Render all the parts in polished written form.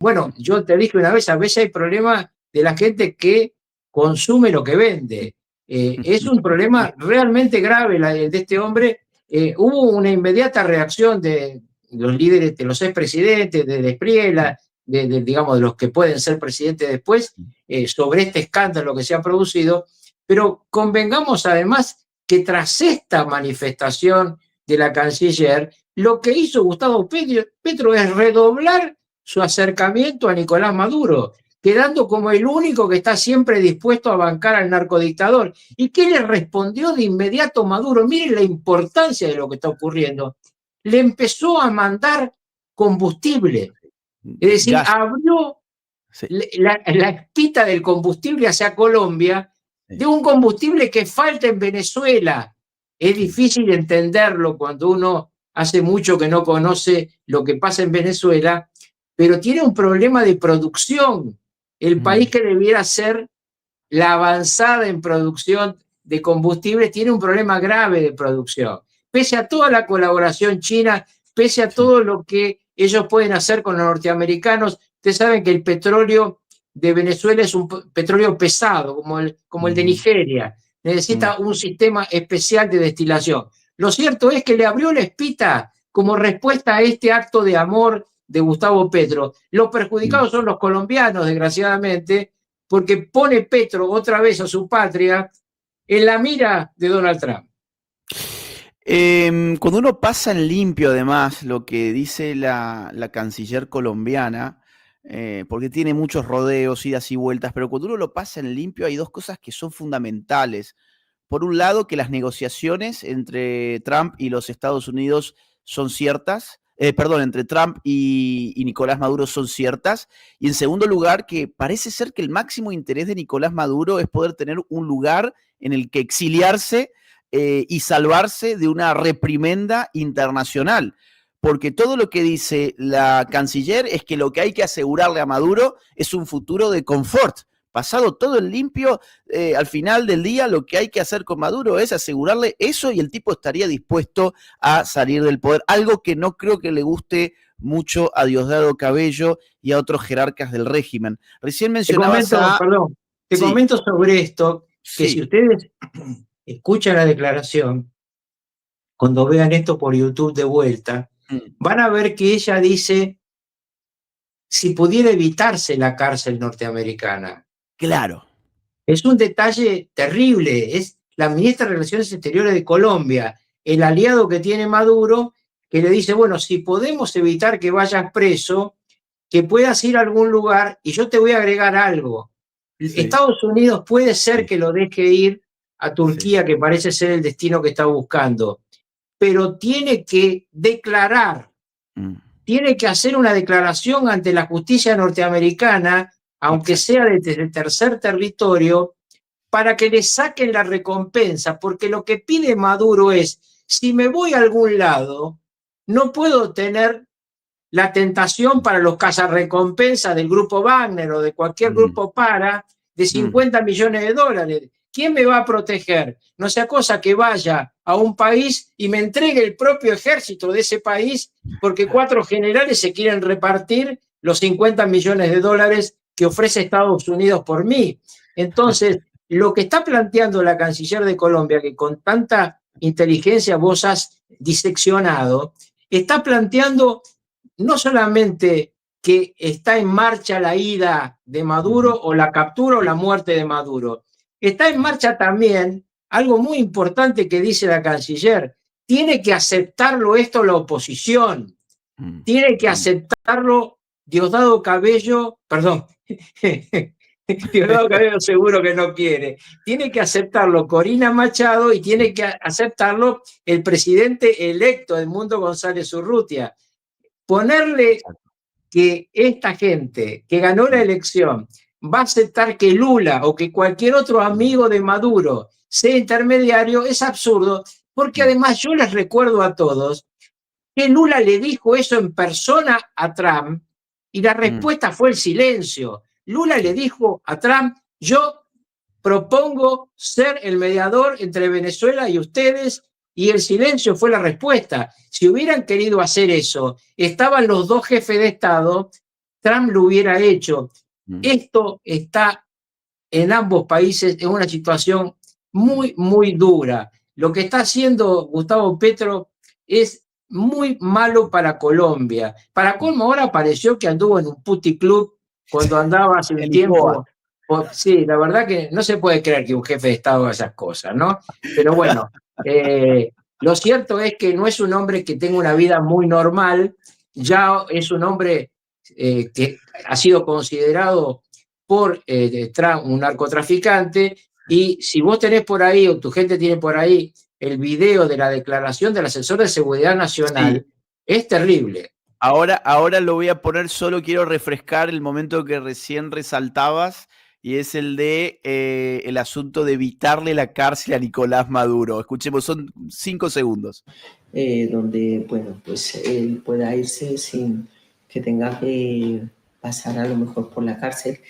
Bueno, yo te dije una vez, a veces hay problemas de la gente que consume lo que vende. Es un problema realmente grave de este hombre. Hubo una inmediata reacción de los líderes, de los expresidentes, de Espriella, digamos, de los que pueden ser presidentes después, sobre este escándalo que se ha producido. Pero convengamos además que tras esta manifestación de la canciller, lo que hizo Gustavo Petro es redoblar su acercamiento a Nicolás Maduro, quedando como el único que está siempre dispuesto a bancar al narcodictador. ¿Y qué le respondió de inmediato Maduro? Miren la importancia de lo que está ocurriendo. Le empezó a mandar combustible, es decir, Gas. abrió Sí. la espita del combustible hacia Colombia, de un combustible que falta en Venezuela. Es difícil entenderlo cuando uno hace mucho que no conoce lo que pasa en Venezuela, pero tiene un problema de producción. El país que debiera ser la avanzada en producción de combustibles tiene un problema grave de producción. Pese a toda la colaboración china, pese a todo lo que ellos pueden hacer con los norteamericanos, ustedes saben que el petróleo de Venezuela es un petróleo pesado, como el de Nigeria. Necesita un sistema especial de destilación. Lo cierto es que le abrió la espita como respuesta a este acto de amor de Gustavo Petro. Los perjudicados son los colombianos, desgraciadamente, porque pone Petro otra vez a su patria en la mira de Donald Trump. Cuando uno pasa en limpio, además, lo que dice la canciller colombiana, porque tiene muchos rodeos, idas y vueltas, pero cuando uno lo pasa en limpio hay dos cosas que son fundamentales. Por un lado, que las negociaciones entre Trump y los Estados Unidos son ciertas, entre Trump y Nicolás Maduro son ciertas, y en segundo lugar, que parece ser que el máximo interés de Nicolás Maduro es poder tener un lugar en el que exiliarse y salvarse de una reprimenda internacional. Porque todo lo que dice la canciller es que lo que hay que asegurarle a Maduro es un futuro de confort. Pasado todo el limpio, al final del día lo que hay que hacer con Maduro es asegurarle eso y el tipo estaría dispuesto a salir del poder. Algo que no creo que le guste mucho a Diosdado Cabello y a otros jerarcas del régimen. Recién mencionabas te comento sobre esto, que si Sí. ustedes escuchan la declaración, cuando vean esto por YouTube de vuelta, van a ver que ella dice si pudiera evitarse la cárcel norteamericana. Claro. Es un detalle terrible. Es la ministra de Relaciones Exteriores de Colombia, el aliado que tiene Maduro, que le dice, bueno, si podemos evitar que vayas preso, que puedas ir a algún lugar, y yo te voy a agregar algo. Sí. Estados Unidos puede ser que lo deje ir a Turquía, que parece ser el destino que está buscando, pero tiene que declarar, tiene que hacer una declaración ante la justicia norteamericana, aunque sea desde el tercer territorio, para que le saquen la recompensa, porque lo que pide Maduro es, si me voy a algún lado, no puedo tener la tentación para los cazarrecompensas del grupo Wagner o de cualquier grupo de 50 millones de dólares. ¿Quién me va a proteger? No sea cosa que vaya a un país y me entregue el propio ejército de ese país porque 4 generales se quieren repartir los 50 millones de dólares que ofrece Estados Unidos por mí. Entonces, lo que está planteando la canciller de Colombia, que con tanta inteligencia vos has diseccionado, está planteando no solamente que está en marcha la ida de Maduro o la captura o la muerte de Maduro, está en marcha también algo muy importante que dice la canciller, tiene que aceptarlo esto la oposición, tiene que aceptarlo Diosdado Cabello, perdón, Diosdado Cabello seguro que no quiere, tiene que aceptarlo Corina Machado y tiene que aceptarlo el presidente electo Edmundo González Urrutia. Ponerle que esta gente que ganó la elección va a aceptar que Lula o que cualquier otro amigo de Maduro sea intermediario es absurdo, porque además yo les recuerdo a todos que Lula le dijo eso en persona a Trump y la respuesta fue el silencio. Lula le dijo a Trump, yo propongo ser el mediador entre Venezuela y ustedes, y el silencio fue la respuesta. Si hubieran querido hacer eso, estaban los dos jefes de Estado Trump lo hubiera hecho. Mm. Esto está en ambos países en una situación muy, muy dura. Lo que está haciendo Gustavo Petro es muy malo para Colombia. Para colmo, ahora pareció que anduvo en un puticlub cuando andaba hace un En Lisboa. tiempo. Sí, la verdad que no se puede creer que un jefe de Estado haga esas cosas, ¿no? Pero bueno, lo cierto es que no es un hombre que tenga una vida muy normal, ya es un hombre que ha sido considerado por Trump un narcotraficante, y si vos tenés por ahí o tu gente tiene por ahí el video de la declaración del asesor de seguridad nacional, Sí. es terrible. Ahora lo voy a poner, solo quiero refrescar el momento que recién resaltabas, y es el de el asunto de evitarle la cárcel a Nicolás Maduro. Escuchemos, son 5 segundos. Donde, bueno, pues él pueda irse sin que tenga que pasar a lo mejor por la cárcel.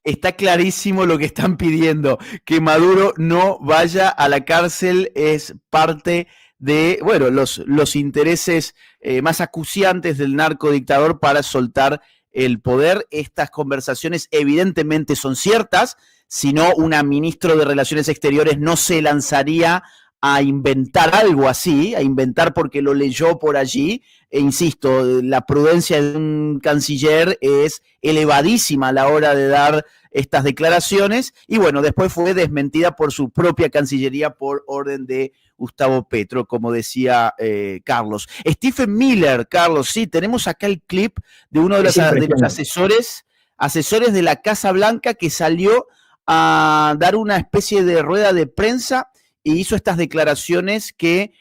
Está clarísimo lo que están pidiendo, que Maduro no vaya a la cárcel, es parte de, bueno, los intereses más acuciantes del narcodictador para soltar el poder. Estas conversaciones evidentemente son ciertas, si no, una ministra de Relaciones Exteriores no se lanzaría a inventar algo así, a inventar porque lo leyó por allí. E insisto, la prudencia de un canciller es elevadísima a la hora de dar estas declaraciones, y bueno, después fue desmentida por su propia Cancillería por orden de Gustavo Petro, como decía Carlos. Stephen Miller, Carlos, sí, tenemos acá el clip de uno de los asesores de la Casa Blanca que salió a dar una especie de rueda de prensa e hizo estas declaraciones que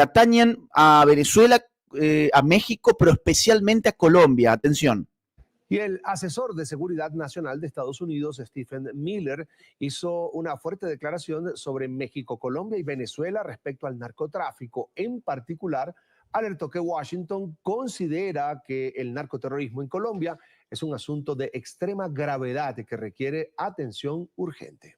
atañen a Venezuela, a México, pero especialmente a Colombia. Atención. Y el asesor de Seguridad Nacional de Estados Unidos, Stephen Miller, hizo una fuerte declaración sobre México, Colombia y Venezuela respecto al narcotráfico. En particular, alertó que Washington considera que el narcoterrorismo en Colombia es un asunto de extrema gravedad y que requiere atención urgente.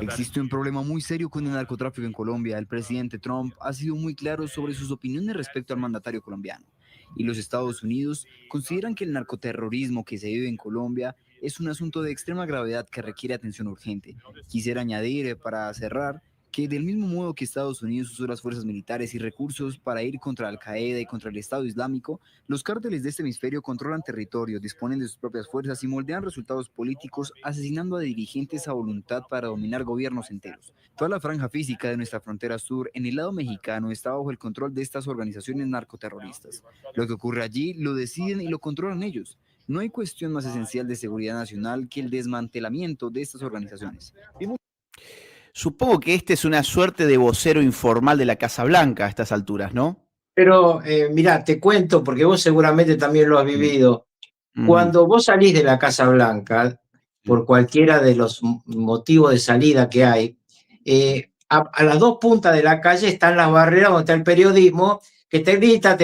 Existe un problema muy serio con el narcotráfico en Colombia. El presidente Trump ha sido muy claro sobre sus opiniones respecto al mandatario colombiano. Y los Estados Unidos consideran que el narcoterrorismo que se vive en Colombia es un asunto de extrema gravedad que requiere atención urgente. Quisiera añadir, para cerrar, que del mismo modo que Estados Unidos usó las fuerzas militares y recursos para ir contra Al-Qaeda y contra el Estado Islámico, los cárteles de este hemisferio controlan territorio, disponen de sus propias fuerzas y moldean resultados políticos, asesinando a dirigentes a voluntad para dominar gobiernos enteros. Toda la franja física de nuestra frontera sur, en el lado mexicano, está bajo el control de estas organizaciones narcoterroristas. Lo que ocurre allí lo deciden y lo controlan ellos. No hay cuestión más esencial de seguridad nacional que el desmantelamiento de estas organizaciones. Supongo que este es una suerte de vocero informal de la Casa Blanca a estas alturas, ¿no? Pero mirá, te cuento, porque vos seguramente también lo has vivido. Uh-huh. Cuando vos salís de la Casa Blanca, por cualquiera de los motivos de salida que hay, a las dos puntas de la calle están las barreras donde está el periodismo, que te grita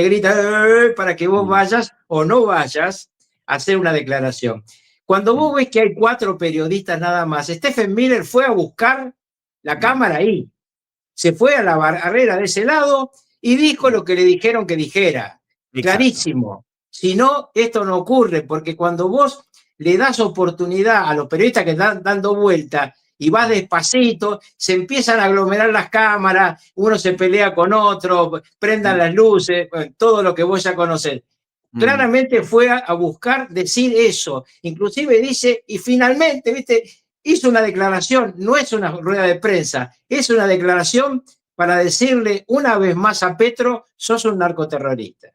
para que vos vayas o no vayas a hacer una declaración. Cuando vos ves que hay 4 periodistas nada más, Stephen Miller fue a buscar la cámara ahí, se fue a la barrera de ese lado y dijo lo que le dijeron que dijera. Exacto. Clarísimo. Si no, esto no ocurre, porque cuando vos le das oportunidad a los periodistas que están dando vuelta y vas despacito, se empiezan a aglomerar las cámaras, uno se pelea con otro, prendan las luces, todo lo que vos ya conocés. Claramente fue a buscar decir eso. Inclusive dice, y finalmente, ¿viste? Hizo una declaración, no es una rueda de prensa, es una declaración para decirle una vez más a Petro, sos un narcoterrorista.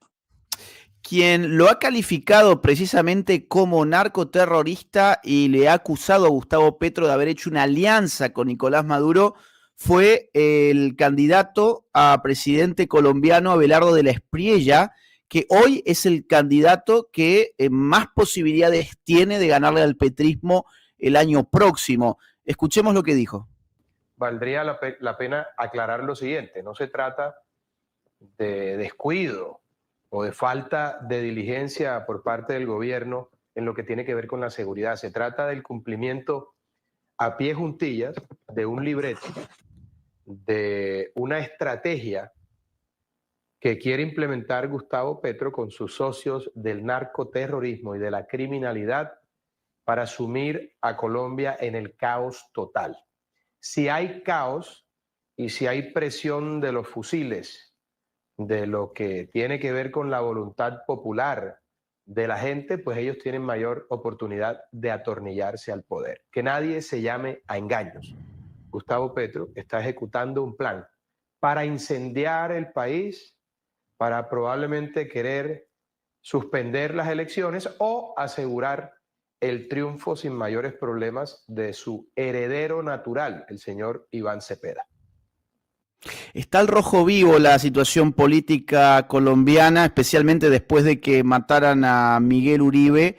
Quien lo ha calificado precisamente como narcoterrorista y le ha acusado a Gustavo Petro de haber hecho una alianza con Nicolás Maduro fue el candidato a presidente colombiano Abelardo de la Espriella, que hoy es el candidato que más posibilidades tiene de ganarle al petrismo el año próximo. Escuchemos lo que dijo. Valdría la pena aclarar lo siguiente: no se trata de descuido o de falta de diligencia por parte del gobierno en lo que tiene que ver con la seguridad. Se trata del cumplimiento a pie juntillas de un libreto, de una estrategia que quiere implementar Gustavo Petro con sus socios del narcoterrorismo y de la criminalidad para sumir a Colombia en el caos total. Si hay caos y si hay presión de los fusiles, de lo que tiene que ver con la voluntad popular de la gente, pues ellos tienen mayor oportunidad de atornillarse al poder. Que nadie se llame a engaños. Gustavo Petro está ejecutando un plan para incendiar el país, para probablemente querer suspender las elecciones o asegurar el triunfo sin mayores problemas de su heredero natural, el señor Iván Cepeda. Está al rojo vivo la situación política colombiana, especialmente después de que mataran a Miguel Uribe,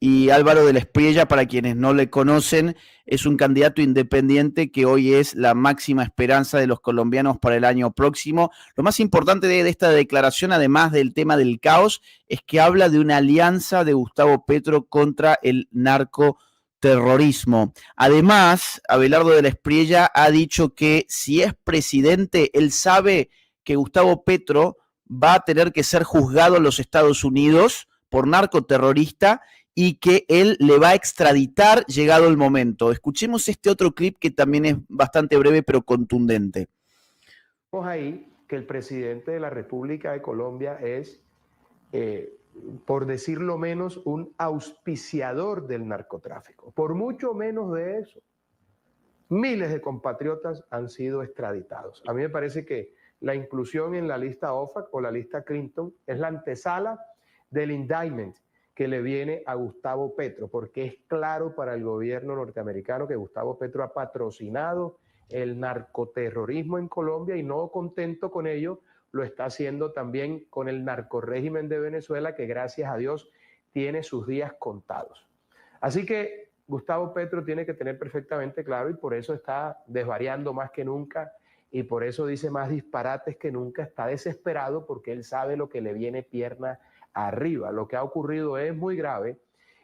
y Álvaro de la Espriella, para quienes no le conocen, es un candidato independiente que hoy es la máxima esperanza de los colombianos para el año próximo. Lo más importante de esta declaración, además del tema del caos, es que habla de una alianza de Gustavo Petro contra el narcoterrorismo. Además, Abelardo de la Espriella ha dicho que si es presidente, él sabe que Gustavo Petro va a tener que ser juzgado en los Estados Unidos por narcoterrorista y que él le va a extraditar llegado el momento. Escuchemos este otro clip que también es bastante breve pero contundente. Vemos ahí que el presidente de la República de Colombia es, por decirlo menos, un auspiciador del narcotráfico. Por mucho menos de eso. Miles de compatriotas han sido extraditados. A mí me parece que la inclusión en la lista OFAC o la lista Clinton es la antesala del indictment que le viene a Gustavo Petro, porque es claro para el gobierno norteamericano que Gustavo Petro ha patrocinado el narcoterrorismo en Colombia y no contento con ello, lo está haciendo también con el narcorrégimen de Venezuela, que gracias a Dios tiene sus días contados. Así que Gustavo Petro tiene que tener perfectamente claro y por eso está desvariando más que nunca y por eso dice más disparates que nunca, está desesperado porque él sabe lo que le viene pierna arriba. Lo que ha ocurrido es muy grave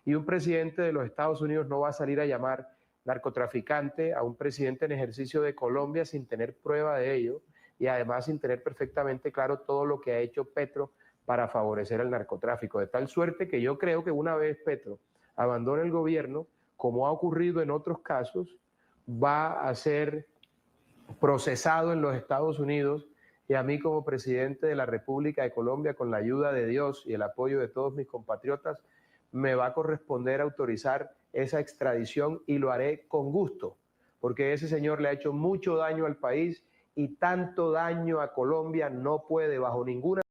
y un presidente de los Estados Unidos no va a salir a llamar narcotraficante a un presidente en ejercicio de Colombia sin tener prueba de ello y además sin tener perfectamente claro todo lo que ha hecho Petro para favorecer el narcotráfico. De tal suerte que yo creo que una vez Petro abandone el gobierno, como ha ocurrido en otros casos, va a ser procesado en los Estados Unidos y a mí como presidente de la República de Colombia, con la ayuda de Dios y el apoyo de todos mis compatriotas, me va a corresponder autorizar esa extradición y lo haré con gusto, porque ese señor le ha hecho mucho daño al país y tanto daño a Colombia no puede bajo ninguna